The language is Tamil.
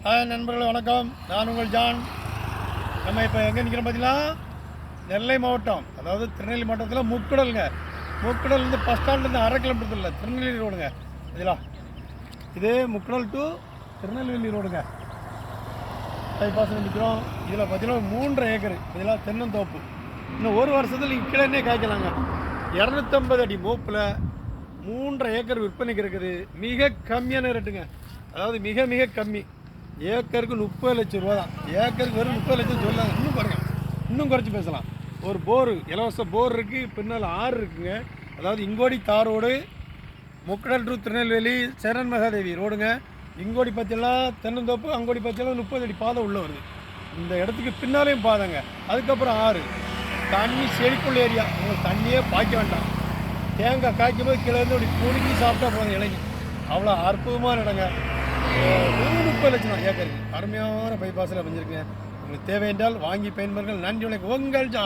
ஹாய் நண்பர்களே, வணக்கம். நான் உங்கள் ஜான். நம்ம இப்போ எங்கே நிற்கிறோம் பார்த்தீங்களா? நெல்லை மாவட்டம், அதாவது திருநெல்வேலி மாவட்டத்தில் முக்குடலுங்க. முக்குடல்லேருந்து பஸ் ஸ்டாண்ட்லேருந்து 1/2 கிலோமீட்டர் இல்லை, திருநெல்வேலி ரோடுங்க. பார்த்தீங்களா? இதே முக்குடல் டு திருநெல்வேலி ரோடுங்க. பைபாஸில் நிற்கிறோம். இதில் பார்த்தீங்கன்னா 3.5 ஏக்கர் பார்த்தீங்களா, தென்னந்தோப்பு. இன்னும் ஒரு வருஷத்தில் கீழே காய்க்கலாங்க. 250 அடி மோப்பில் 3.5 ஏக்கர் விற்பனைக்கு இருக்குது. மிக கம்மியான ரேட்டுங்க, அதாவது மிக மிக கம்மி. ஏக்கருக்கு 30 லட்சம் ரூபா தான். ஏக்கருக்கு வெறும் 30 லட்சம் சொல்லலாம். இன்னும் பாருங்க, இன்னும் குறைச்சி பேசலாம். ஒரு போரு, இலவச போர் இருக்குது. பின்னால் ஆறு இருக்குங்க. அதாவது இங்கோடி தார் ரோடு, முக்கடல் டு திருநெல்வேலி சேரன் மகாதேவி ரோடுங்க. இங்கோடி பச்செல்லாம் தென்னந்தோப்பு, அங்கோடி பச்செல்லாம் 30 அடி பாதை உள்ளே வருது. இந்த இடத்துக்கு பின்னாலேயும் பாதைங்க. அதுக்கப்புறம் ஆறு. தண்ணி செழிப்புள்ள ஏரியா. உங்களுக்கு தண்ணியே பாய்க்க வேண்டாம். தேங்காய் காய்க்கும் போது கீழே இருந்து அப்படி புடுங்கி சாப்பிட்டா போதும் இலைங்க. அவ்வளோ அற்புதமான இடங்க. 30 லட்சம் தான் ஏக்கருக்கு. அருமையான பைபாஸில் அமைஞ்சிருக்குங்க. உங்களுக்கு தேவை என்றால் வாங்கி பயன்பெறுங்கள். நன்றி, வணக்கம். உங்கள் ஜான்.